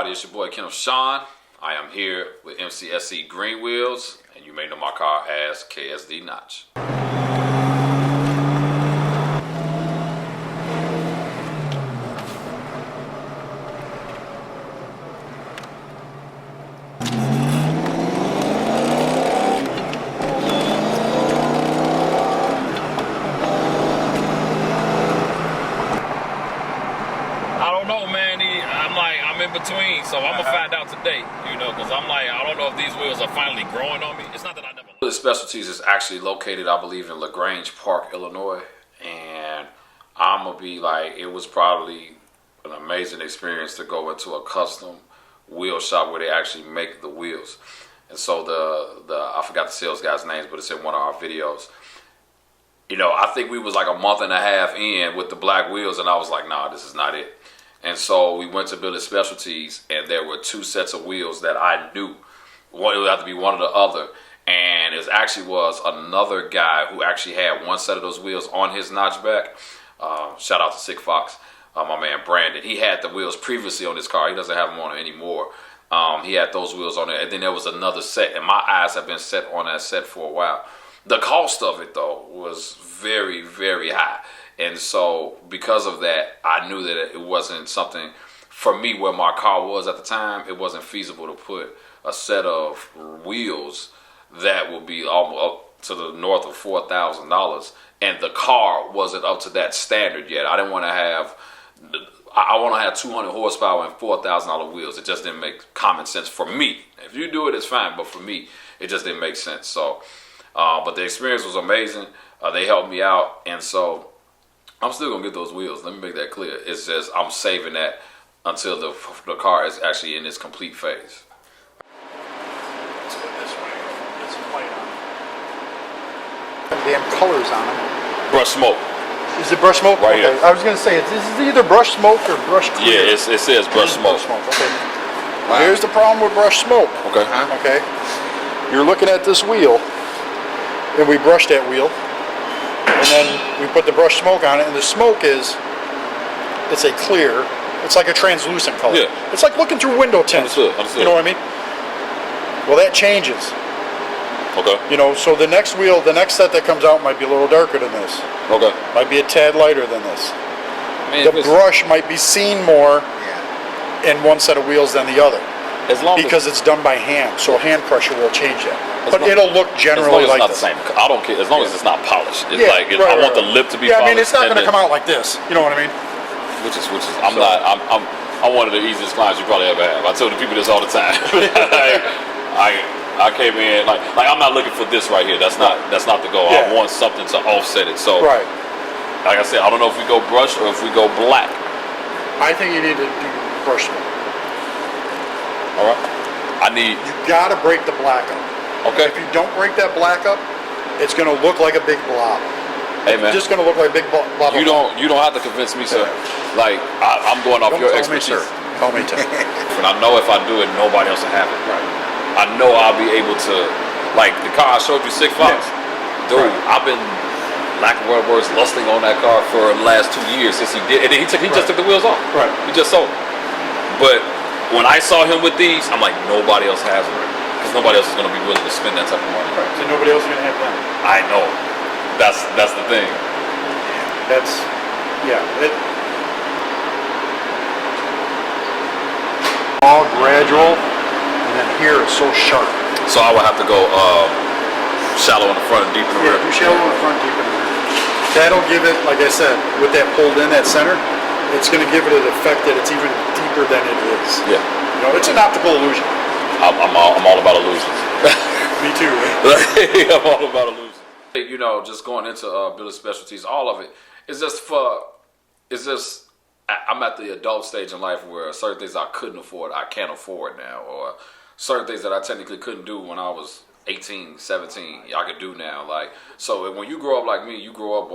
Camaraderie, it's your boy Sean. I am here with mcscgreenwheels, and you may know my car as ksdnotch. I'm in between, so I'm gonna find out today, because I don't know if these wheels are finally growing on me. It's not that I never. The Specialties is actually located, I believe, in LaGrange Park, Illinois, and I'm gonna be like, it was probably an amazing experience to go into a custom wheel shop where they actually make the wheels. And so I forgot the sales guy's names, but it's in one of our videos. I think we was like a month and a half in with the black wheels, and I was like, nah, this is not it. And so we went to Billet Specialties, and there were two sets of wheels that I knew. One, it would have to be one or the other. And it actually was another guy who actually had one set of those wheels on his notchback. Shout out to Sick Fox, my man Brandon. He had the wheels previously on his car. He doesn't have them on it anymore. He had those wheels on it. And then there was another set, and my eyes have been set on that set for a while. The cost of it, though, was very, very high. And so because of that, I knew that it wasn't something for me where my car was at the time. It wasn't feasible to put a set of wheels that would be almost up to the north of $4,000. And the car wasn't up to that standard yet. I didn't want to have, I want to have 200 horsepower and $4,000 wheels. It just didn't make common sense for me. If you do it, it's fine. But for me, it just didn't make sense. So, but the experience was amazing. They helped me out. And so I'm still going to get those wheels. Let me make that clear. It's just I'm saving that until the car is actually in its complete phase. Let's put it this way. Get some light on it. Damn colors on them. Brush smoke. Is it brush smoke? Right okay. here. I was going to say, this is either brush smoke or brush clear. Yeah, it says brush smoke. Brush smoke. Okay. Wow. Here's the problem with brush smoke. Okay. Okay. You're looking at this wheel, and we brushed that wheel. And then we put the brush smoke on it, and the smoke it's a clear, it's like a translucent color. Yeah. It's like looking through window tints. Understood. You know what I mean? Well, that changes. Okay. So the next wheel, the next set that comes out might be a little darker than this. Okay. Might be a tad lighter than this. Man, the brush might be seen more in one set of wheels than the other. Because it's done by hand, so hand pressure will change that. But it'll look generally like this. As long as it's not the same. I don't care. As long as it's not polished. It's right, I want the lip to be polished. Yeah, I mean, it's not going to come out like this. You know what I mean? Which is. I'm one of the easiest clients you probably ever have. I tell the people this all the time. I came in like I'm not looking for this right here. That's not the goal. Yeah. I want something to offset it. So like I said, I don't know if we go brush or if we go black. I think you need to do brush. All right. You got to break the black up. Okay. If you don't break that black up, it's going to look like a big blob. Hey man, it's just going to look like a big blob. You don't have to convince me, sir. Like I'm going off your expertise. Tell me, sir. And I know if I do it, nobody else will have it. Right. I know I'll be able to, like the car I showed you, Sick Fox. Dude, I've been lack of words lusting on that car for the last 2 years since he did, and then he just took the wheels off. Right. He just sold them. But when I saw him with these, I'm like, nobody else has them. Because nobody else is going to be willing to spend that type of money. Right. So nobody else is going to have them. I know. That's the thing. All gradual, and then here it's so sharp. So I would have to go shallow in the front and deep in the rear. Yeah, shallow in the front, deep in the rear. That'll give it, like I said, with that pulled in, that center, it's going to give it an effect that it's even deeper than it is. Yeah. It's an optical illusion. I'm all about illusions. Me too. I'm all about illusions. Just going into Billet Specialties, all of it is just I'm at the adult stage in life where certain things I couldn't afford, I can't afford now, or certain things that I technically couldn't do when I was 18, 17, I could do now. So when you grow up like me, you grow up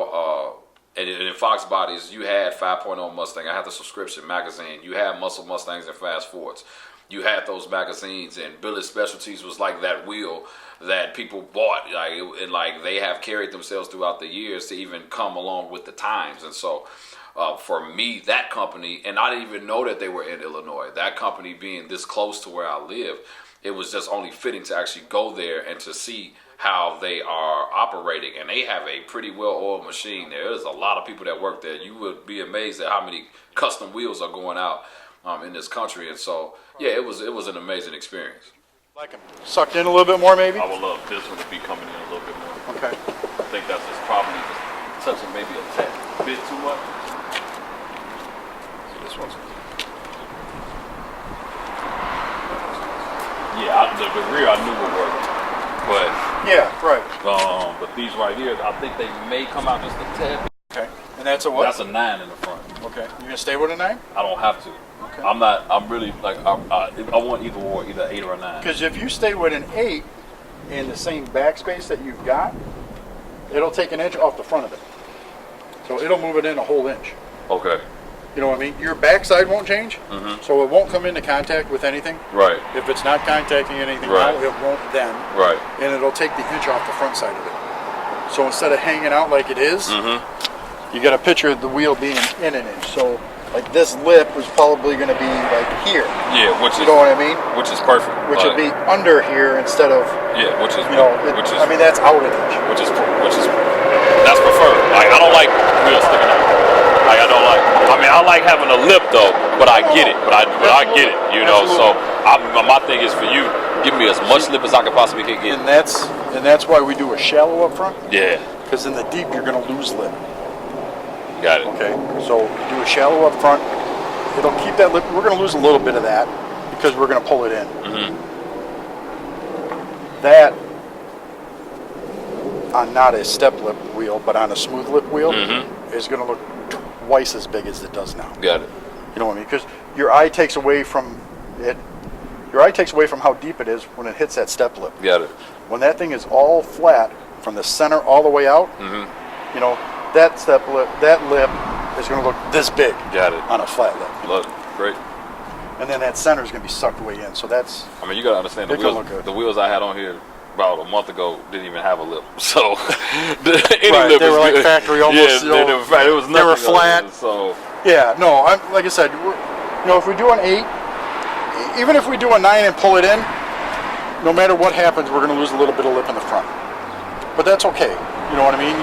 and in Fox Bodies, you had 5.0 Mustang. I had the subscription magazine. You had Muscle Mustangs and Fast Fords. You had those magazines, and Billet Specialties was like that wheel that people bought. They have carried themselves throughout the years to even come along with the times. And so for me, that company, and I didn't even know that they were in Illinois. That company being this close to where I live, it was just only fitting to actually go there and to see how they are operating. And they have a pretty well-oiled machine. There is a lot of people that work there. You would be amazed at how many custom wheels are going out in this country. And so, yeah, it was an amazing experience. Like them sucked in a little bit more, maybe? I would love this one to be coming in a little bit more. Okay. I think that's just probably just touching maybe a bit too much. See, this one's... Yeah, the rear I knew would work, but yeah, right. But these right here, I think they may come out just a tad. Okay, and that's a what? That's a 9 in the front. Okay, you gonna stay with a 9? I don't have to. Okay. I'm not. I'm really like I want either 8 or a 9. Because if you stay with an 8 in the same backspace that you've got, it'll take an inch off the front of it, so it'll move it in a whole inch. Okay. You know what I mean? Your backside won't change, so it won't come into contact with anything. Right. If it's not contacting anything right. now, it won't then. Right. And it'll take the inch off the front side of it. So instead of hanging out like it is, you got to picture the wheel being in an inch. So like this lip is probably going to be like here. Yeah, which you know what I mean? Which is perfect. Which would be under here instead of. Yeah, which is which is. I mean that's out an inch. Which is that's preferred. Like I don't like wheels sticking out. Like I don't like. I mean, I like having a lip though, but I get it. But I get it. You know, so my thing is for you, give me as much lip as I can possibly get. And that's why we do a shallow up front. Yeah. Because in the deep you're gonna lose lip. Got it. Okay. So do a shallow up front. It'll keep that lip. We're gonna lose a little bit of that because we're gonna pull it in. That on not a step lip wheel, but on a smooth lip wheel is gonna look twice as big as it does now. Got it. You know what I mean? Because your eye takes away from it. Your eye takes away from how deep it is when it hits that step lip. Got it. When that thing is all flat from the center all the way out, you know that step lip, that lip is going to look this big. Got it. On a flat lip. Look, great. And then that center is going to be sucked way in. So that's. I mean, you got to understand the wheels I had on here about a month ago didn't even have a lip. So right, they were like factory almost. Yeah, it was they were flat. So yeah, no, like I said, you know, if we do an 8, even if we do a 9 and pull it in, no matter what happens, we're going to lose a little bit of lip in the front. But that's okay. You know what I mean?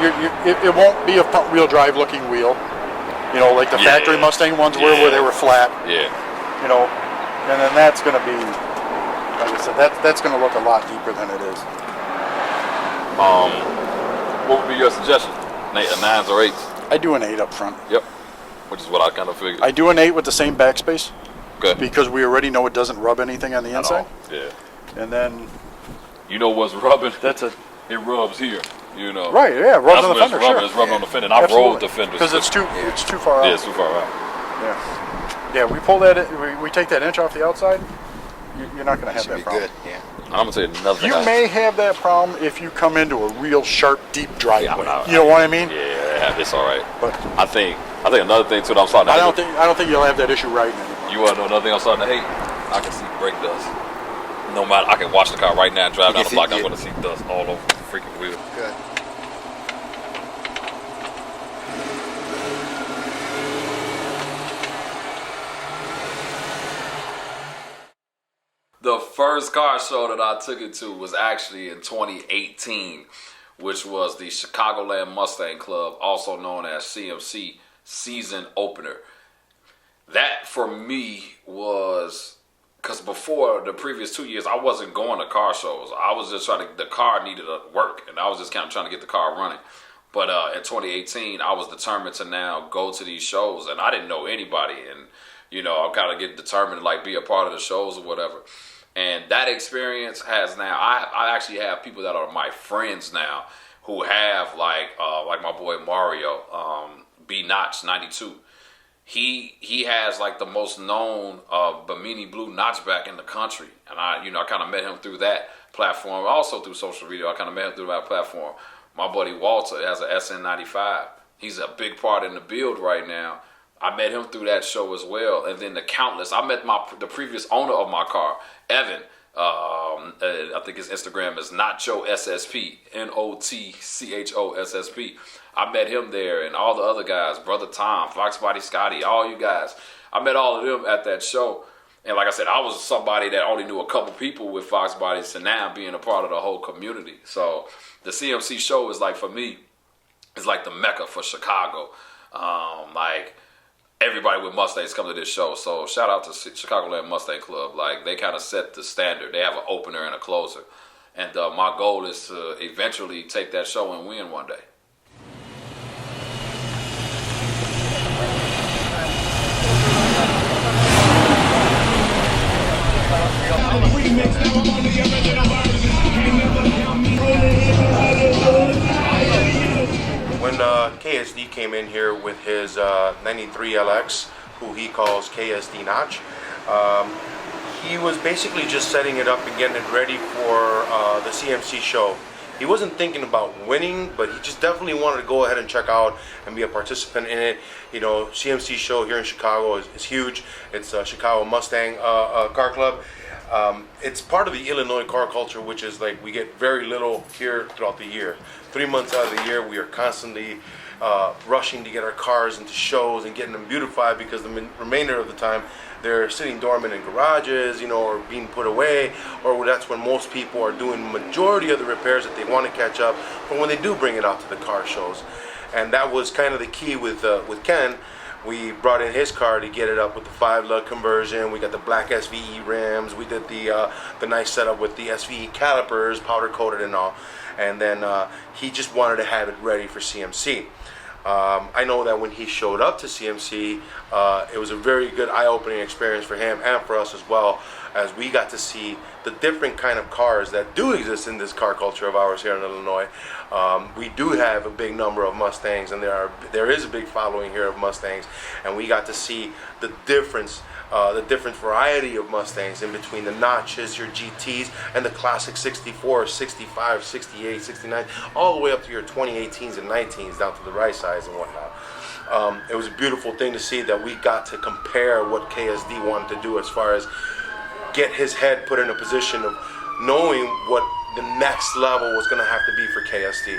It won't be a front wheel drive looking wheel. You know, like the factory Mustang ones were where they were flat. Yeah. You know, and then that's going to be, like I said, that's going to look a lot deeper than it is. What would be your suggestion? 9s or 8s? I do an 8 up front. Yep. Which is what I kind of figured. I do an 8 with the same backspace. Okay. Because we already know it doesn't rub anything on the inside. Yeah. And then. You know what's rubbing? It rubs here. You know. Right. Yeah. Rubs on the fender. Sure. It's rubbing on the fender. And I rolled the fender because it's too far out. Yeah, it's too far out. Yeah. Yeah. We pull that. We take that inch off the outside. You're not going to have that problem. Good. Yeah. I'm gonna say another thing. You may have that problem if you come into a real sharp, deep driveway. Yeah, you know what I mean? Yeah, it's all right. But I think another thing too that I'm starting to hate. I don't think you'll have that issue right now. You wanna know another thing I'm starting to hate? I can see brake dust. No matter, I can watch the car right now and drive down the block. I'm gonna see dust all over the freaking wheel. Good. The first car show that I took it to was actually in 2018, which was the Chicagoland Mustang Club, also known as CMC Season Opener. That for me was, because before the previous 2 years, I wasn't going to car shows. I was just the car needed to work, and I was just kind of trying to get the car running. But in 2018, I was determined to now go to these shows, and I didn't know anybody, and you know, I'm kind of getting determined to like be a part of the shows or whatever. And that experience has now, I actually have people that are my friends now who have like my boy Mario, B-Notch 92. He has like the most known Bimini Blue notchback in the country. And I kind of met him through that platform. Also through social media, I kind of met him through that platform. My buddy Walter has an SN95. He's a big part in the build right now. I met him through that show as well. And then the countless, I met the previous owner of my car, Evan, I think his Instagram is Nacho SSP, NOTCHOSSP. I met him there, and all the other guys, Brother Tom, Foxbody Scotty, all you guys. I met all of them at that show. And like I said, I was somebody that only knew a couple people with Fox Bodies to now being a part of the whole community. So the CMC show is like, for me, it's like the Mecca for Chicago. Like everybody with Mustangs come to this show. So shout out to Chicagoland Mustang Club. Like they kind of set the standard. They have an opener and a closer. And my goal is to eventually take that show and win one day. When KSD came in here with his 93 LX, who he calls ksdnotch, he was basically just setting it up and getting it ready for the CMC show. He wasn't thinking about winning, but he just definitely wanted to go ahead and check out and be a participant in it. You know, CMC show here in Chicago is huge. It's a Chicago Mustang car club. It's part of the Illinois car culture, which is like we get very little here throughout the year. 3 months out of the year, we are constantly rushing to get our cars into shows and getting them beautified, because the remainder of the time they're sitting dormant in garages, you know, or being put away, or that's when most people are doing majority of the repairs that they want to catch up for when they do bring it out to the car shows. And that was kind of the key with Ken. We brought in his car to get it up with the 5-lug conversion. We got the black SVE rims. We did the nice setup with the SVE calipers, powder coated and all. And then he just wanted to have it ready for CMC. I know that when he showed up to CMC, it was a very good eye-opening experience for him and for us as well, as we got to see the different kind of cars that do exist in this car culture of ours here in Illinois. We do have a big number of Mustangs, and there is a big following here of Mustangs, and we got to see the different variety of Mustangs in between the notches, your GTs, and the classic 64, 65, 68, 69, all the way up to your 2018s and 19s down to the right size and whatnot. It was a beautiful thing to see that we got to compare what KSD wanted to do as far as get his head put in a position of knowing what the next level was going to have to be for KSD.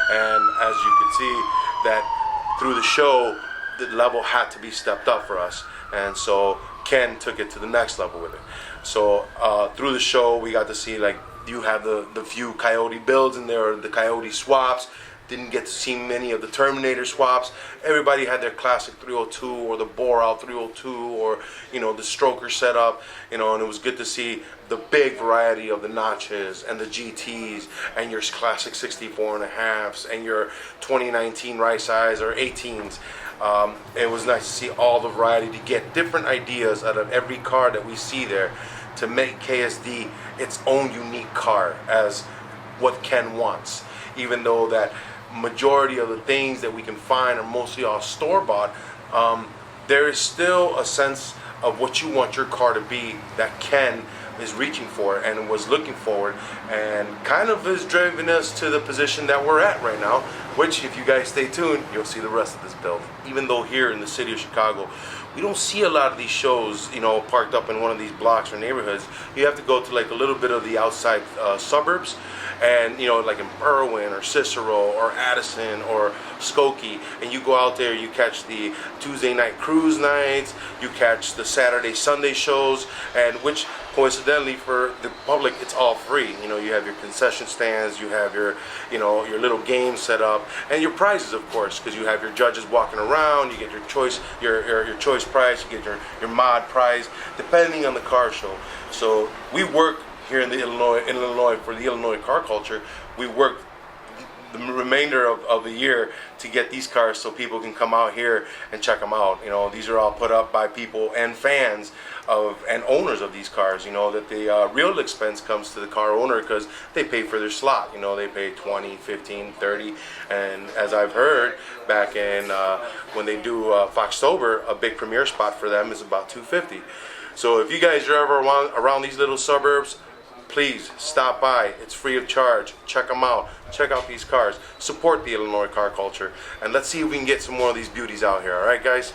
And as you could see, that through the show, the level had to be stepped up for us. And so Ken took it to the next level with it. So through the show, we got to see, like, you have the few Coyote builds in there, the Coyote swaps. Didn't get to see many of the Terminator swaps. Everybody had their classic 302 or the bore-out 302, or, you know, the stroker setup, you know, and it was good to see the big variety of the notches and the GTs and your classic 64 and a halves and your 2019 right size or 18s. It was nice to see all the variety, to get different ideas out of every car that we see there, to make KSD its own unique car as what Ken wants. Even though that majority of the things that we can find are mostly all store-bought, there is still a sense of what you want your car to be that Ken is reaching for and was looking forward, and kind of is driving us to the position that we're at right now, which, if you guys stay tuned, you'll see the rest of this build. Even though here in the city of Chicago, we don't see a lot of these shows, you know, parked up in one of these blocks or neighborhoods. You have to go to like a little bit of the outside suburbs, and, you know, like in Irwin or Cicero or Addison or Skokie, and you go out there, you catch the Tuesday night cruise nights, you catch the Saturday, Sunday shows, and which coincidentally for the public, it's all free. You know, you have your concession stands, you have your, you know, your little games set up, and your prizes, of course, because you have your judges walking around. You get your choice, your choice prize, you get your mod prize, depending on the car show. So we work here in Illinois for the Illinois car culture. We work the remainder of the year to get these cars so people can come out here and check them out. You know, these are all put up by people and fans of and owners of these cars. You know, that the real expense comes to the car owner because they pay for their slot. You know, they pay 20, 15, 30, and as I've heard back in when they do Foxtober, a big premiere spot for them is about $250. So if you guys are ever around these little suburbs, please stop by. It's free of charge. Check them out. Check out these cars. Support the Illinois car culture. And let's see if we can get some more of these beauties out here. All right, guys?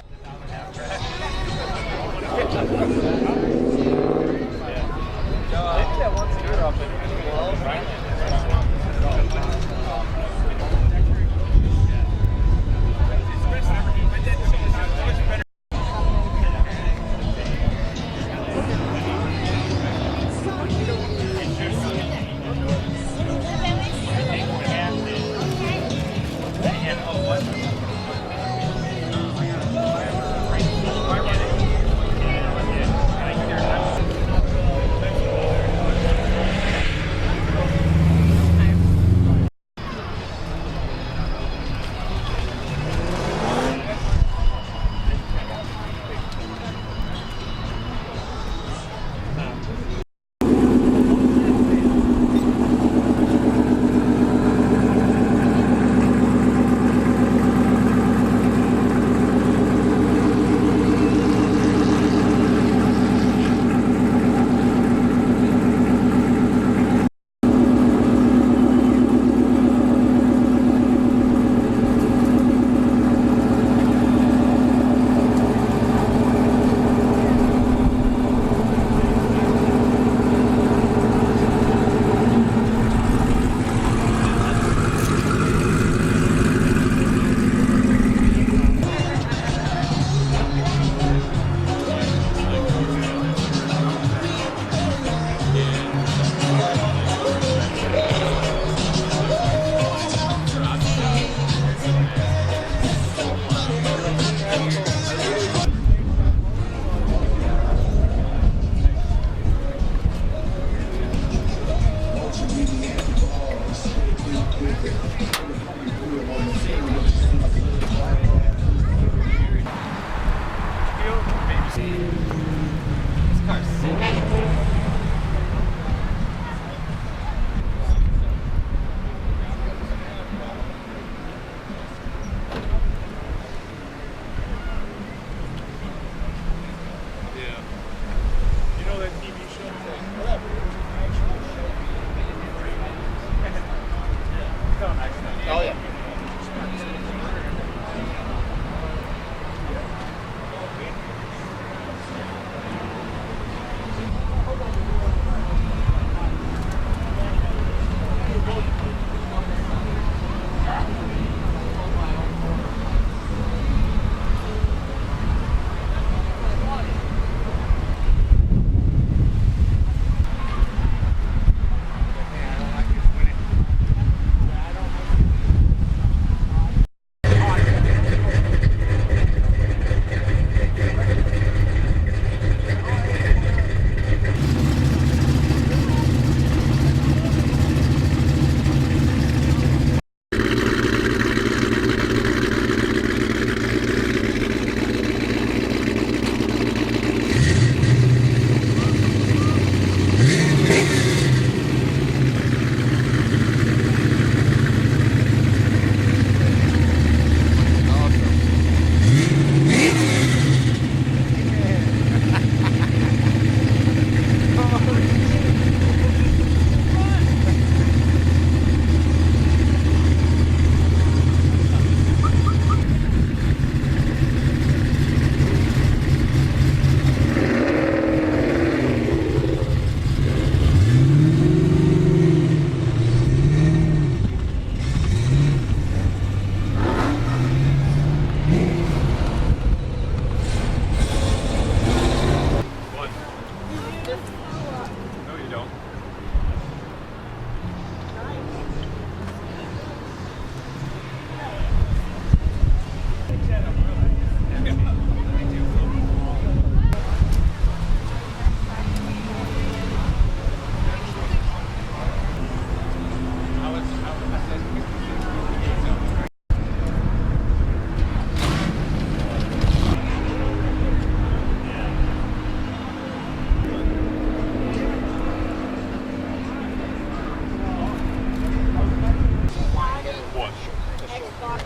No,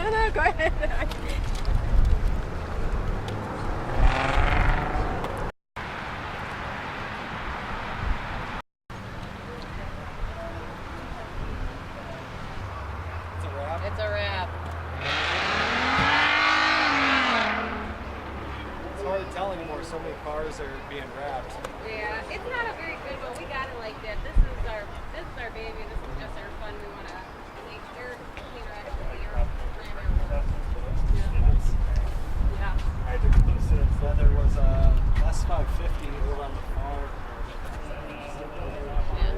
no, go ahead. It's a wrap. It's hard to tell anymore. So many cars are being wrapped. Yeah, it's not a very good one. We got it like that. This is our baby. This is just our fun. We want to make sure clean right up the air. Yeah. I had to replace it. There was a S550 over on the farm. Yeah.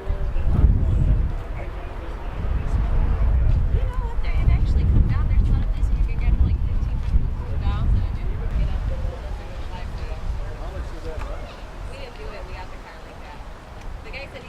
You know what? They actually come down. There's a lot of places you can get them like 1,500, 2,000, and you can get up to the 5 feet. How much is that? We didn't do it. We got the car like that. The guy said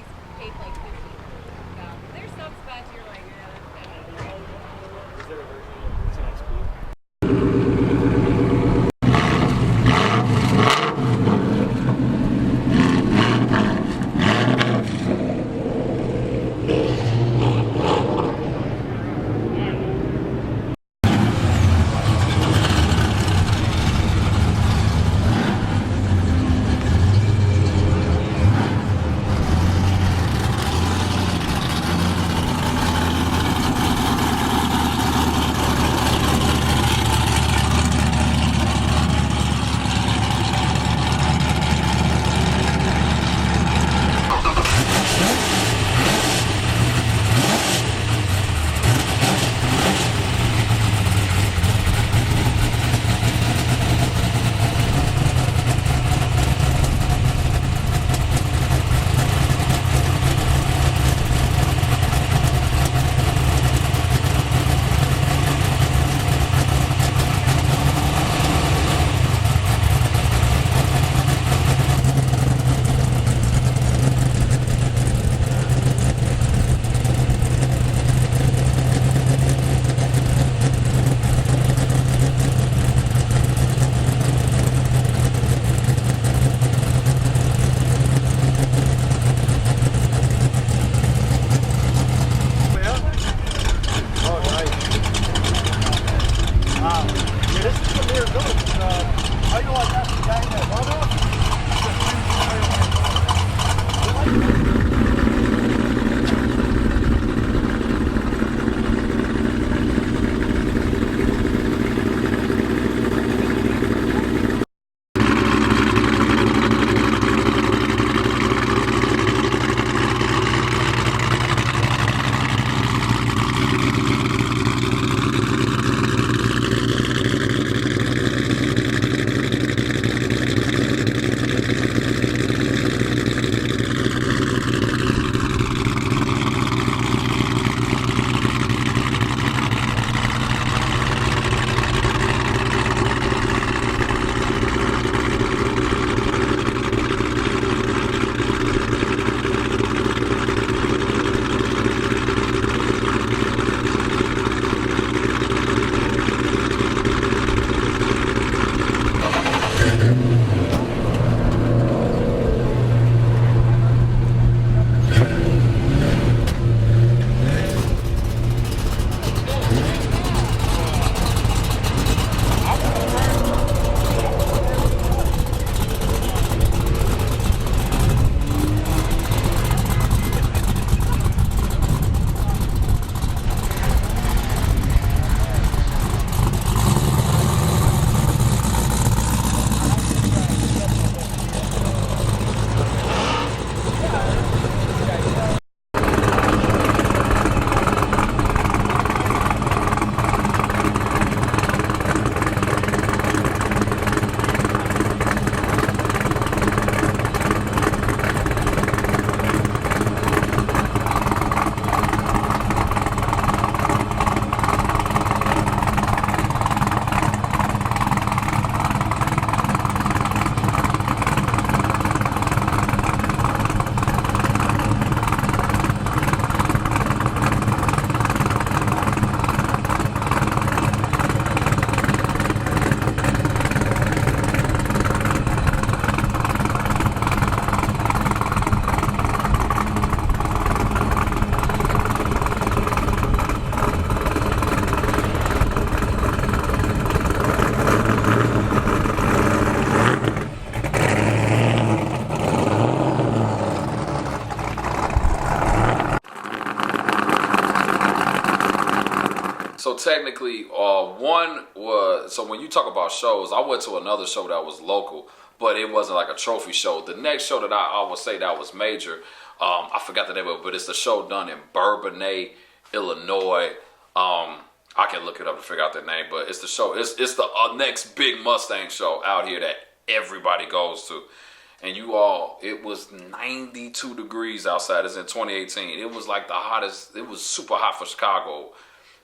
So technically, one was, so when you talk about shows, I went to another show that was local, but it wasn't like a trophy show. The next show that I would say that was major, I forgot the name of it, but it's the show done in Bourbonnais, Illinois. I can look it up to figure out the name, but it's the show. It's the next big Mustang show out here that everybody goes to. And you all, it was 92 degrees outside. It's in 2018. It was like the hottest. It was super hot for Chicago.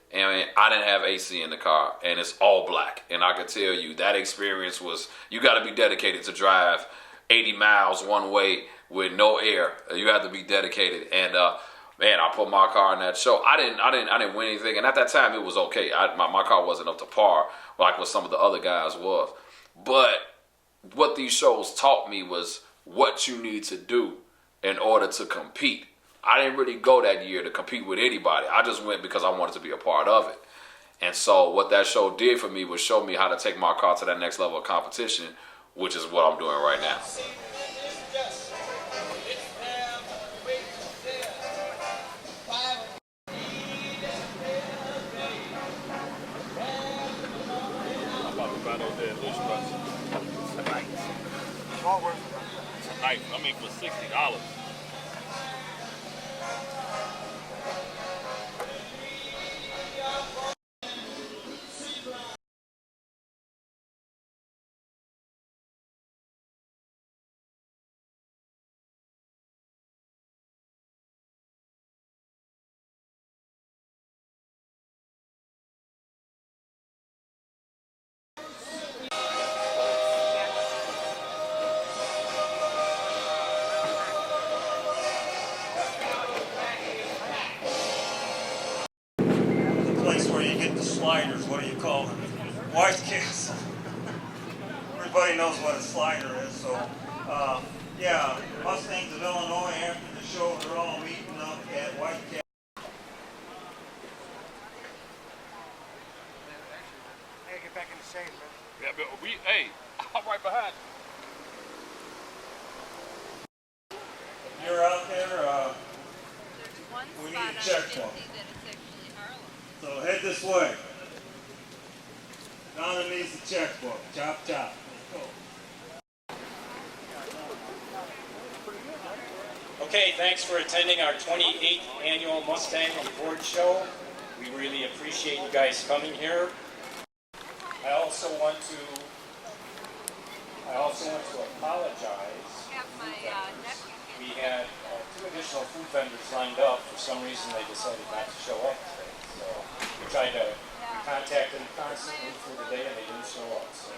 And I didn't have AC in the car. And it's all black. And I can tell you, that experience was, you got to be dedicated to drive 80 miles one way with no air. You have to be dedicated. And, man, I put my car in that show. I didn't win anything. And at that time, it was okay. My car wasn't up to par like what some of the other guys was. But what these shows taught me was what you need to do in order to compete. I didn't really go that year to compete with anybody. I just went because I wanted to be a part of it. And so what that show did for me was show me how to take my car to that next level of competition, which is what I'm doing right now. Tonight, I mean for $60. Where you get the sliders, what do you call them? White kicks. Everybody knows what a slider is, so yeah, Mustangs of Illinois after the show, they're all meeting up at White Cat. Hey, get back in the shade, man. Yeah, but hey, I'm right behind you. You're out there, There's one we spot need on a check 50 one. that it's actually Harlem. So head this way. Donna needs the checkbook. Chop, chop. Let's go. Okay, thanks for attending our 28th annual Mustang and Ford Show. We really appreciate you guys coming here. I also want to apologize. Have my nephew. We had 2 additional food vendors lined up. For some reason, they decided not to show up today. So we contacted them constantly through the day, and they didn't show up. So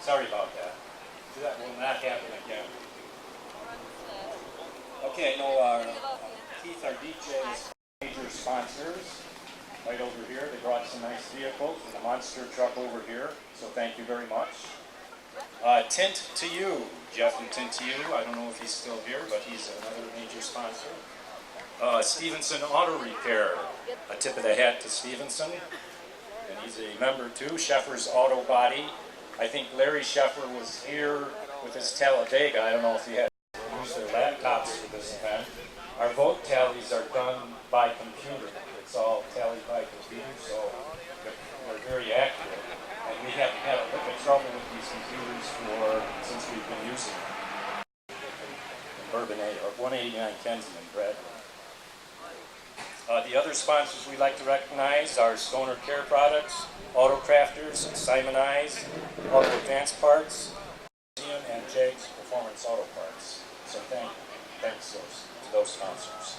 sorry about that. That will not happen again. Okay, I know Keith, our DJ, is major sponsors right over here. They brought some nice vehicles and a monster truck over here. So thank you very much. Tint to You, Jeff and Tint to You. I don't know if he's still here, but he's another major sponsor. Stevenson Auto Repair. A tip of the hat to Stevenson. And he's a member too. Sheffer's Auto Body. I think Larry Sheffer was here with his Talladega. I don't know if he had used their laptops for this event. Our vote tallies are done by computer. It's all tallied by computer, so they're very accurate. And we haven't had a bit of trouble with these computers since we've been using them. In Bourbonnais, or 189 Kensington, Brad. The other sponsors we'd like to recognize are Stoner Care Products, Auto Crafters, Simonized, Auto Advanced Parts, and Jake's Performance Auto Parts. So thanks to those sponsors.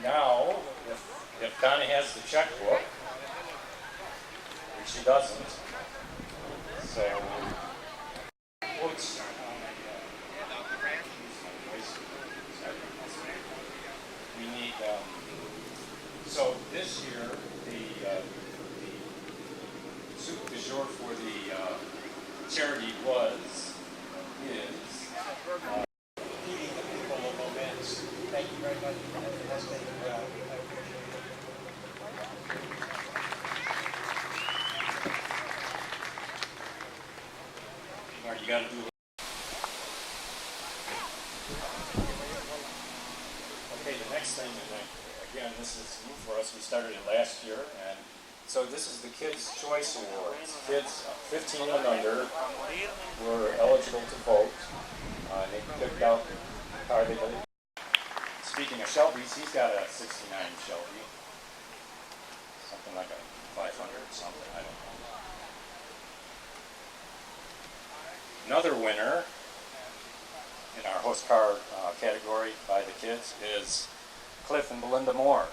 Now, if Donna has the checkbook, which she doesn't, so oops. We need, so this year, the soup du jour for the charity is Feeding the people of Romance. Thank you very much for having us. Thank you. I appreciate it. you got to do. Okay, the next thing, and I again, this is new for us. We started it last year, and so this is the Kids' Choice Awards. Kids 15 and under were eligible to vote. And they picked out the car they did. Speaking of Shelby's, he's got a 69 Shelby. Something like a 500 or something, I don't know. Another winner in our host car category by the kids is Cliff and Belinda Moore.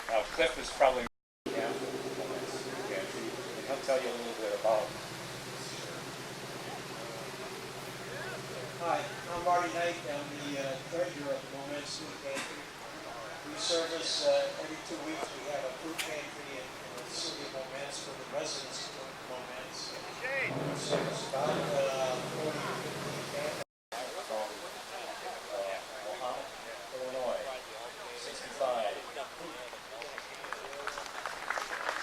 Now, Cliff is probably and he'll tell you a little bit about this year. Hi, I'm Marty Knight. I'm the treasurer of the Moments Food Pantry. We service every 2 weeks. We have a food pantry in the city of Moments for the residents of Moments. We service about 40 to 50 families. From Mohammed, Illinois, 65.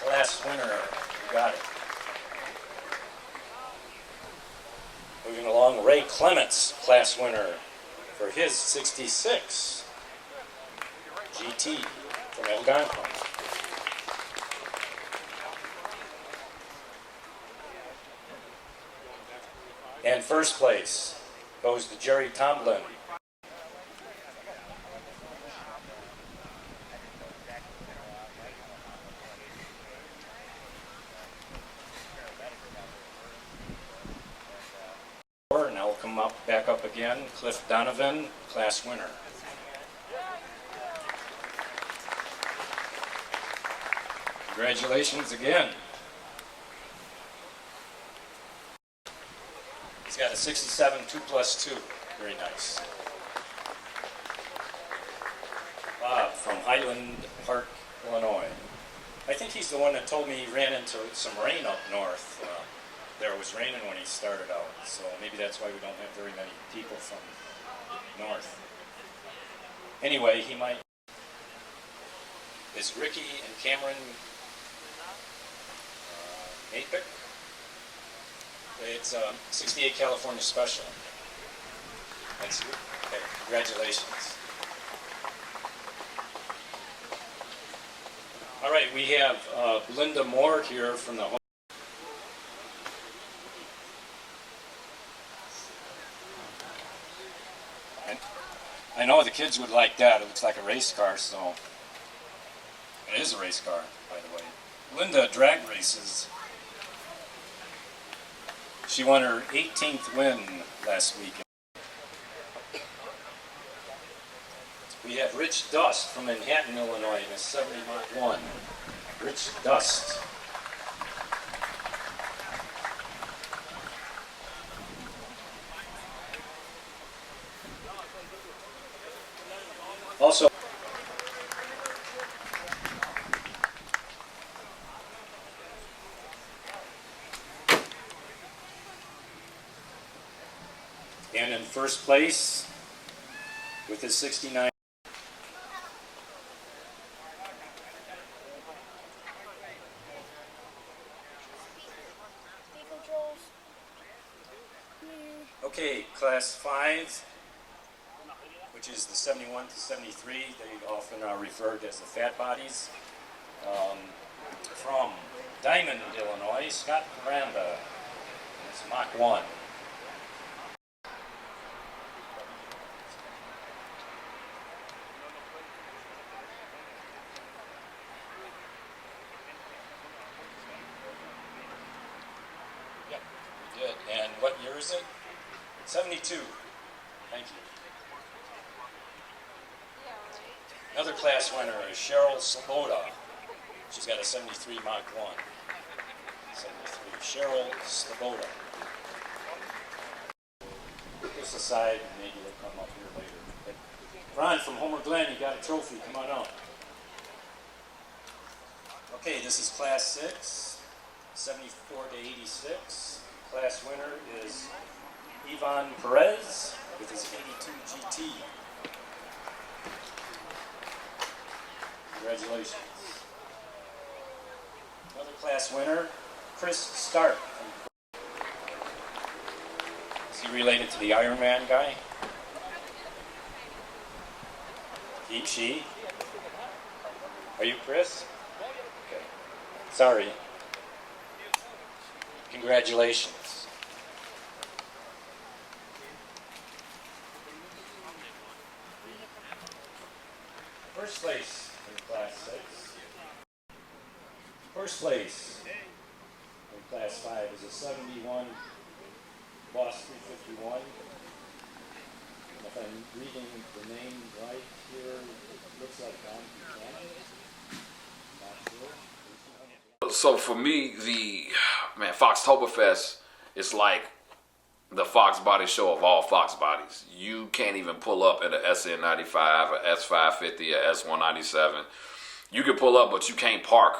Last winner, you got it. Moving along, Ray Clements, class winner for his 66 GT from Algonquin. And first place goes to Jerry Tomlin. Now we'll come back up again. Cliff Donovan, class winner. Congratulations again. He's got a 67 2+2. Very nice. Bob from Highland Park, Illinois. I think he's the one that told me he ran into some rain up north. There was raining when he started out, so maybe that's why we don't have very many people from north. Anyway, he might. Is Ricky and Cameron Napick? It's 68 California Special. That's good. Okay, congratulations. All right, we have Linda Moore here from the I know the kids would like that. It looks like a race car, so it is a race car, by the way. Linda drag races. She won her 18th win last week. We have Rich Dust from Manhattan, Illinois, in a 70 Mark 1. Rich Dust. Also, and in first place with his 69. Okay, class 5. Which is the 71 to 73. They often are referred as the fat bodies. From Diamond, Illinois, Scott Miranda. It's Mach 1. Yep, we did. And what year is it? 72. Thank you. Another class winner is Cheryl Sloboda. She's got a 73 Mach 1. 73. Cheryl Sloboda. Put this aside and maybe they'll come up here later. But Ron from Homer Glen, you got a trophy. Come on out. Okay, this is class 6, 74 to 86. Class winner is Ivan Perez with his 82 GT. Congratulations. Another class winner, Chris Stark. Is he related to the Iron Man guy? Deep She. Are you Chris? Okay. Sorry. Congratulations. First place in Class 6. First place in Class 5 is a 71 Boss 351. And if I'm reading the name right here, it looks like Don Buchanan. Not sure. So for me, Foxtoberfest is like the Fox Body show of all Fox bodies. You can't even pull up in an SN95, a S550, a S197. You can pull up, but you can't park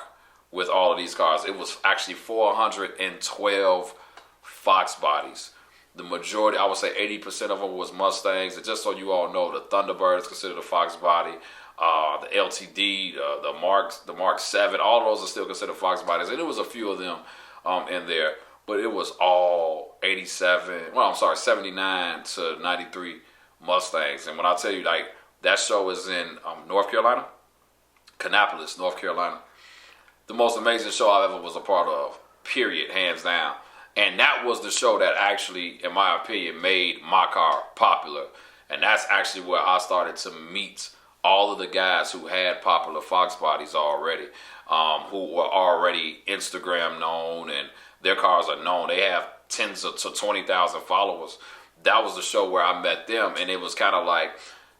with all of these cars. It was actually 412 Fox bodies. The majority, I would say 80% of them was Mustangs. And just so you all know, the Thunderbird is considered a Fox body. The LTD, the Mark 7, all of those are still considered Fox bodies. And there was a few of them in there. But it was all 79 to 93 Mustangs. And when I tell you, like, that show is in North Carolina, Kannapolis, North Carolina. The most amazing show I ever was a part of, period, hands down. And that was the show that actually, in my opinion, made my car popular. And that's actually where I started to meet all of the guys who had popular Fox bodies already, who were already Instagram known, and their cars are known. They have tens to 20,000 followers. That was the show where I met them, and it was kind of like,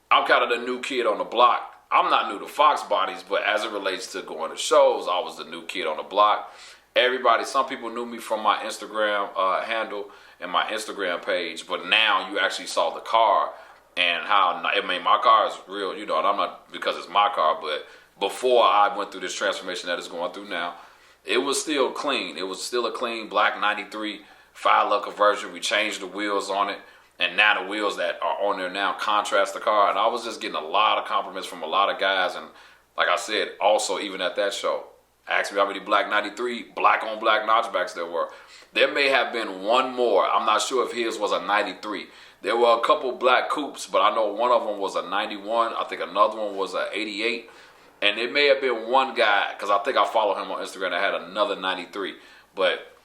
I'm kind of the new kid on the block. I'm not new to Fox bodies, but as it relates to going to shows, I was the new kid on the block. Everybody, some people knew me from my Instagram handle and my Instagram page, but now you actually saw the car and how, I mean, my car is real, you know, and I'm not because it's my car, but before I went through this transformation that it's going through now, it was still clean. It was still a clean black 93 5-lug conversion. We changed the wheels on it, and now the wheels that are on there now contrast the car, and I was just getting a lot of compliments from a lot of guys, and like I said, also even at that show, asked me how many black 93 black on black notchbacks there were. There may have been one more. I'm not sure if his was a 93. There were a couple black coupes, but I know one of them was a 91. I think another one was a 88. And it may have been one guy, because I think I follow him on Instagram, that had another 93. But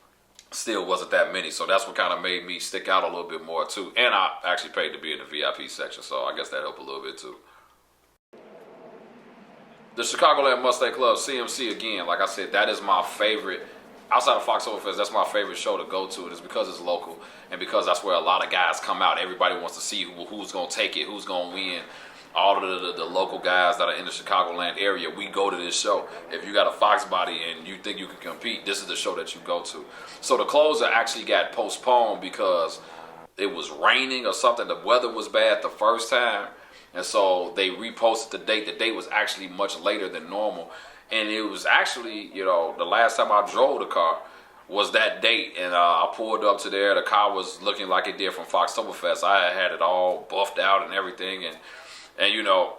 still wasn't that many. So that's what kind of made me stick out a little bit more too. And I actually paid to be in the VIP section, so I guess that helped a little bit too. The Chicagoland Mustang Club, CMC, again, like I said, that is my favorite. Outside of Foxtoberfest, that's my favorite show to go to. And it's because it's local and because that's where a lot of guys come out. Everybody wants to see who's going to take it, who's going to win. All of the local guys that are in the Chicagoland area, we go to this show. If you got a Fox body and you think you can compete, this is the show that you go to. So the closer actually got postponed because it was raining or something. The weather was bad the first time. And so they reposted the date. The date was actually much later than normal. And it was actually, you know, the last time I drove the car was that date. And I pulled up to there. The car was looking like it did from Foxtoberfest. I had it all buffed out and everything. And you know,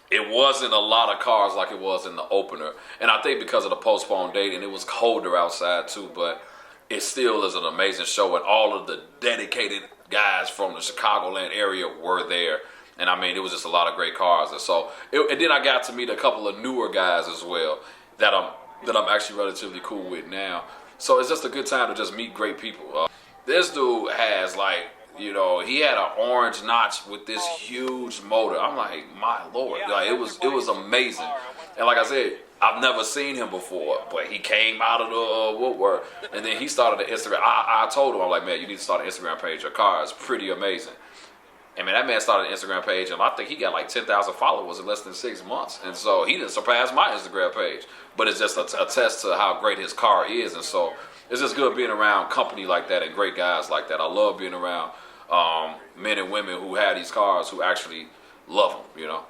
it wasn't a lot of cars like it was in the opener. And I think because of the postponed date, and it was colder outside too, but it still is an amazing show. And all of the dedicated guys from the Chicagoland area were there. And I mean, it was just a lot of great cars. And so, and then I got to meet a couple of newer guys as well that I'm actually relatively cool with now. So it's just a good time to just meet great people. This dude has, like, you know, he had an orange notch with this huge motor. I'm like, my Lord, like, it was amazing. And like I said, I've never seen him before, but he came out of the woodwork, and then he started the Instagram. I told him, I'm like, man, you need to start an Instagram page. Your car is pretty amazing. I mean, that man started an Instagram page, and I think he got like 10,000 followers in less than 6 months. And so he didn't surpass my Instagram page. But it's just a test to how great his car is. And so it's just good being around company like that and great guys like that. I love being around men and women who have these cars who actually love them, you know.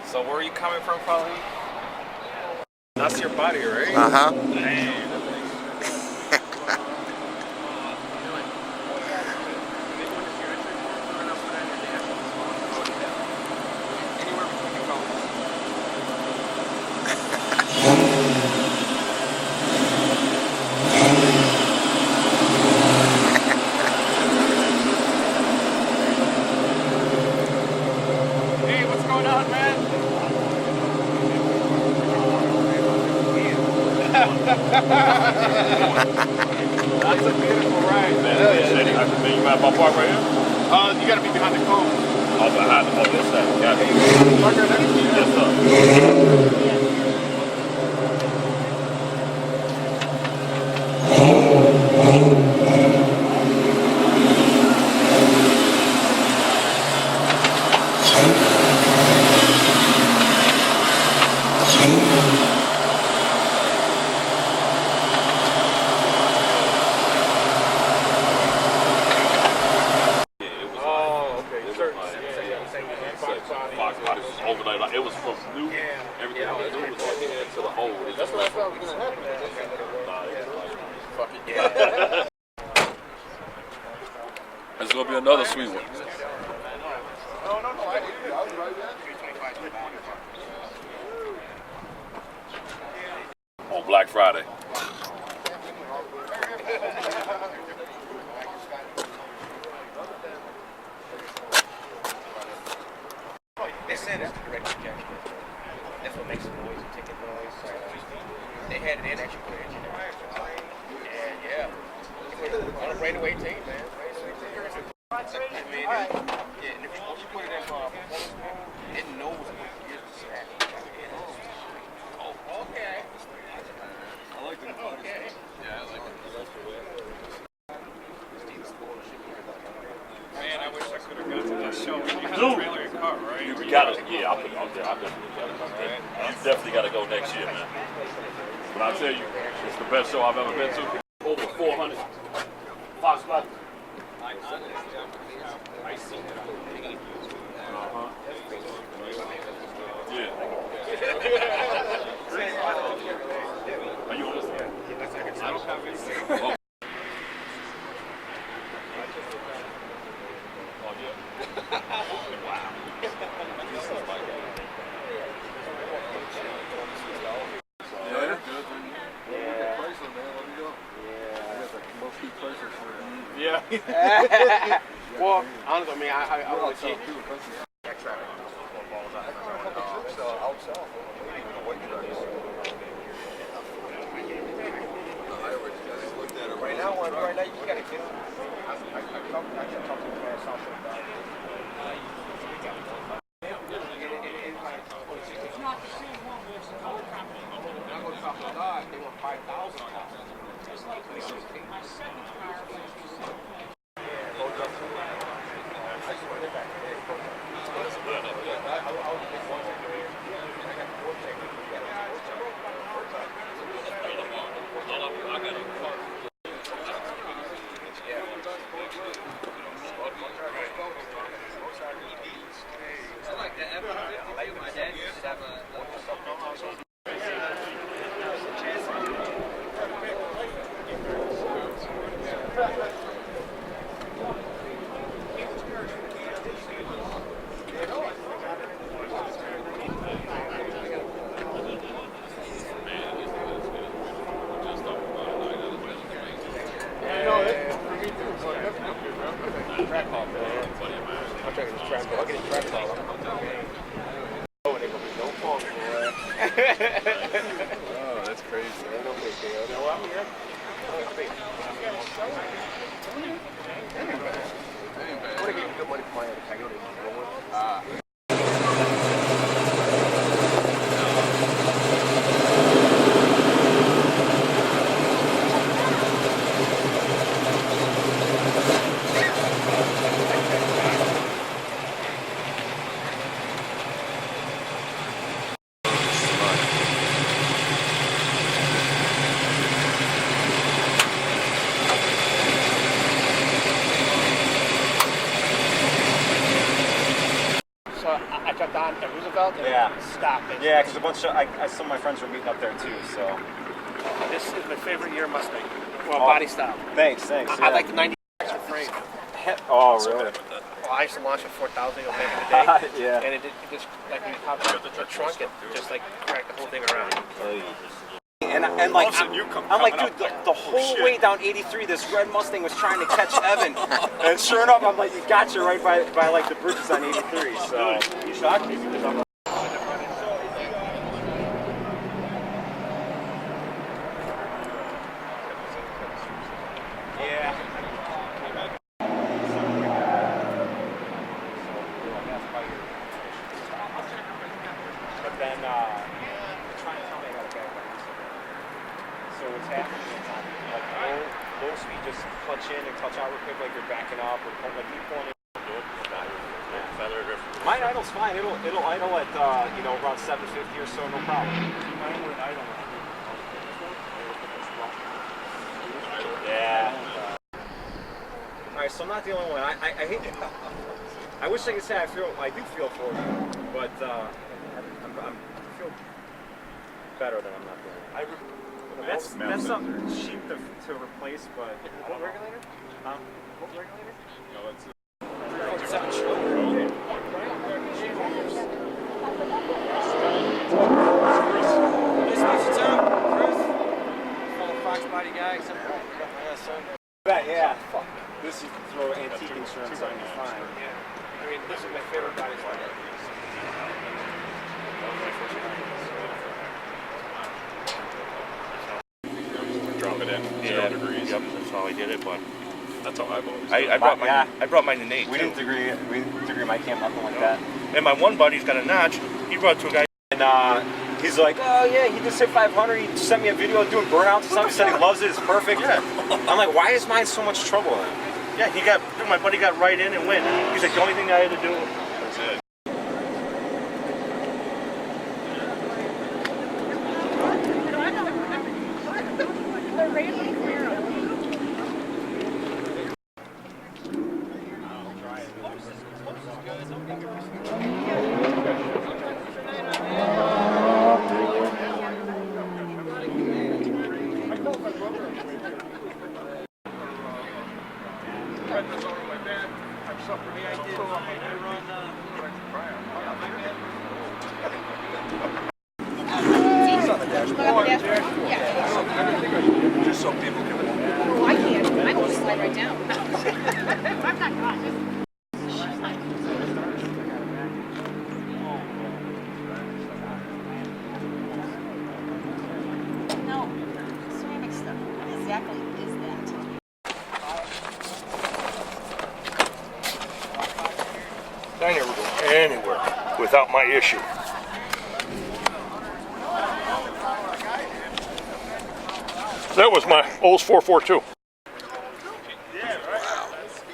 So where are you coming from, Folleh? That's your body, right? Uh-huh. Damn. That's a beautiful ride, man. You mind if I park right here? You gotta be behind the cone. Oh, behind the this side. Got it. Park right there? Yes, sir. Foxbody was overnight. Like, it was from new. Everything was new was like to the old. That's what I thought was gonna happen. Fuck it. It's gonna be another sweet one. On Black Friday. They said it's direct injection. That's what makes the noise, the ticket noise. They had it in actually put it in there. And yeah, on a breakaway team, man. I mean, and if you put it in performance mode, it knows what you're at. Oh, okay. I like the okay. Yeah, I like it. Man, I wish I could have gone to that show. You had a trailer in your car, right? You gotta, yeah, I'll put it out there. I definitely gotta come. You definitely gotta go next year, man. But I tell you, it's the best show I've ever been to. Over 400 Foxbody. Yeah. Are you on this? Oh. Yeah. Well, honestly, I mean, I would say. Right now, you gotta get. I can talk to the man something about it. It's not the same one. It's the whole company. I'm going to talk to God. They want 5,000 on that. It's like my second car. Oh, that's crazy. Yeah. Stop it. Yeah, because a bunch of some of my friends were meeting up there too. So This is my favorite year Mustang. Well, body style. thanks. I like the 90 extra frame. Oh, really? Well, I used to launch a 4,000 back in the day. Yeah. And it just like when you pop out the trunk, it just like cracked the whole thing around. And like, I'm like, dude, the whole way down 83, this red Mustang was trying to catch Evan, and sure enough, I'm like, you got you right by like the bridges on 83. So you shocked me because I'm. clutch in and clutch out real quick, like you're backing up or like you pulling in. Mine idle's fine. It'll idle at around 750 or so, no problem. Mine would idle. Yeah. All right, so I'm not the only one. I hate. I wish I could say I do feel for you, but I feel better than I'm not the only one. That's something cheap to replace, but what regulator? What regulator? No, it's. Foxbody guy, Yeah. Fuck. This you can throw antique insurance on, you're fine. I mean, this is my favorite body spot. Drop it in 0 degrees. Yep, that's how I did it, but That's how I've always I brought mine in 8. We didn't degree my camp, nothing like that. And my one buddy's got a notch. He brought it to a guy. And he's like, oh yeah, he just hit 500. He sent me a video of doing burnouts and stuff. He said he loves it. It's perfect. Yeah. I'm like, why is mine so much trouble then? Yeah, my buddy got right in and went. He's like, the only thing I had to do. That's it. Just so people can. Oh, I can't. I can just slide right down. I'm not cautious. No, ceramic stuff. What exactly is that? I never go anywhere without my issue. That was my Olds 442.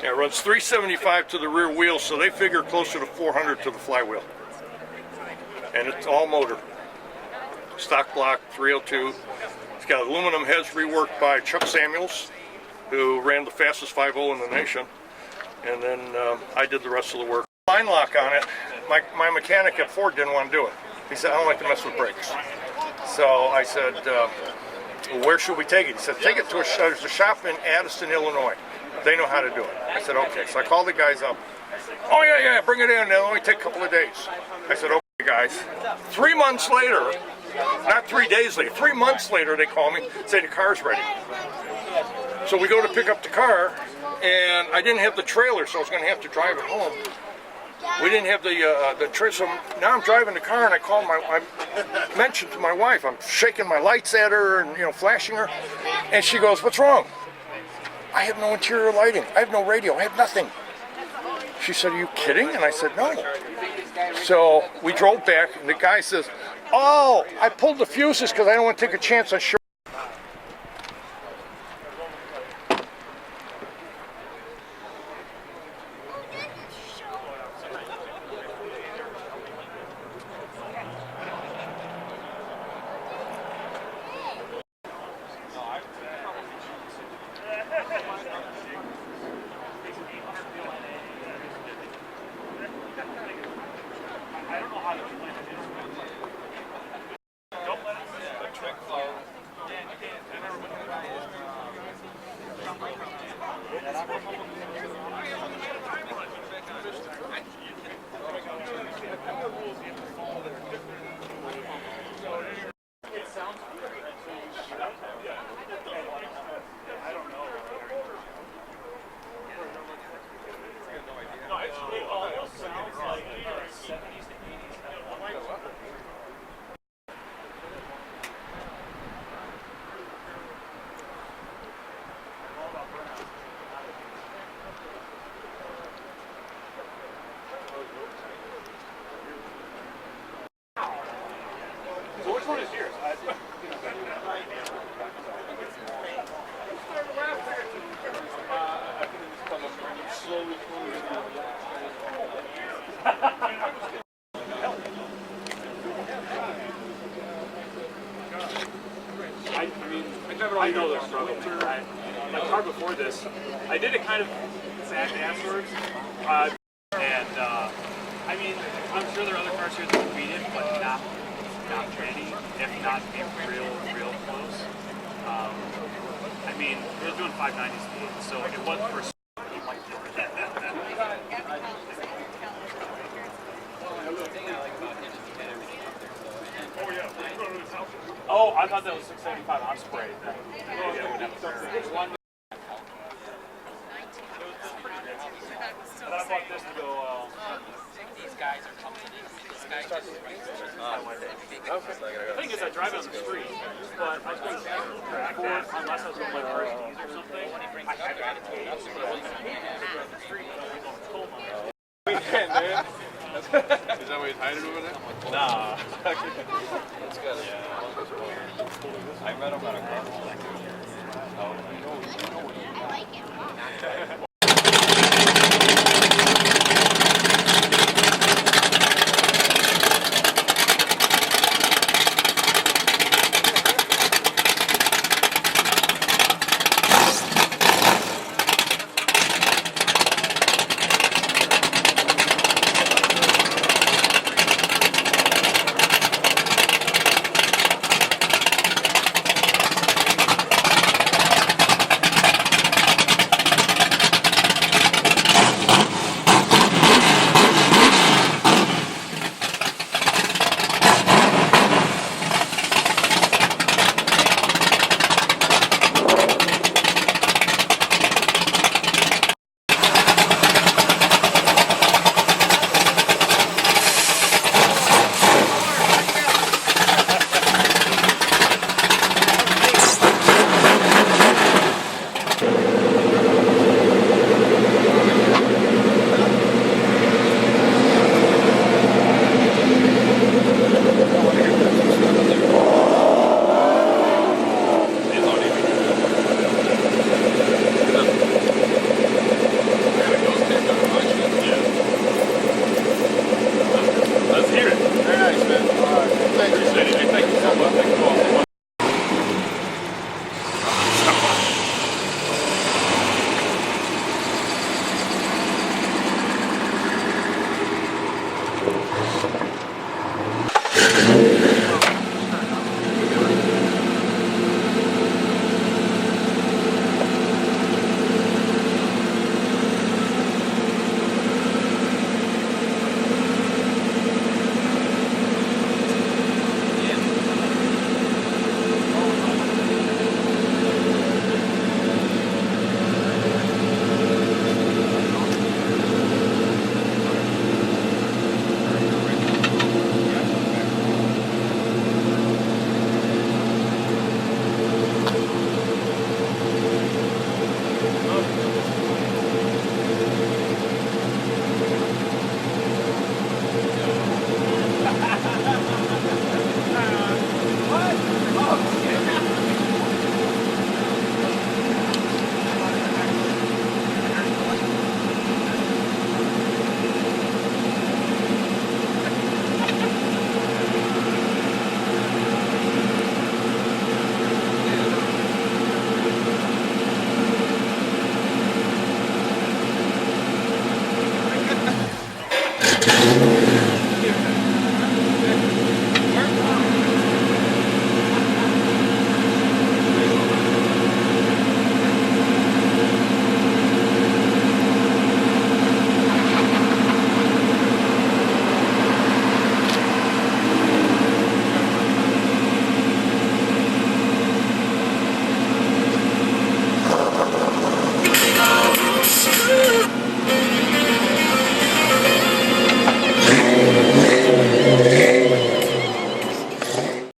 Yeah, it runs 375 to the rear wheel, so they figure closer to 400 to the flywheel. And it's all motor. Stock block 302. It's got aluminum heads reworked by Chuck Samuels, who ran the fastest 5.0 in the nation. And then I did the rest of the work. Line lock on it, my mechanic at Ford didn't want to do it. He said, I don't like to mess with brakes. So I said, where should we take it? He said, take it to there's a shop in Addison, Illinois. They know how to do it. I said, okay. So I called the guys up. Oh, yeah, bring it in. It'll only take a couple of days. I said, okay, guys. 3 months later, not 3 days later, 3 months later, they call me, say the car's ready. So we go to pick up the car, and I didn't have the trailer, so I was going to have to drive it home. We didn't have the trailer, so now I'm driving the car, and I mentioned to my wife, I'm shaking my lights at her and flashing her, and she goes, what's wrong? I have no interior lighting. I have no radio. I have nothing. She said, are you kidding? And I said, no. So we drove back, and the guy says, oh, I pulled the fuses because I don't want to take a chance on short. car before this. I did it kind of afterwards. I mean, I'm sure there are other cars here that would beat it, but not many, if not real close. I mean, we were doing 590 speed, so it wasn't for Oh, I thought that was 675 on spray. And I bought this to go. These guys are coming in. These guys are the thing is, I drive on the street, but I think unless I was going to like RSDs or something, I had to drive the street. Weekend, man. Is that why he's hiding over there? Nah. That's good. Yeah. I met him at a car. Oh, I like it.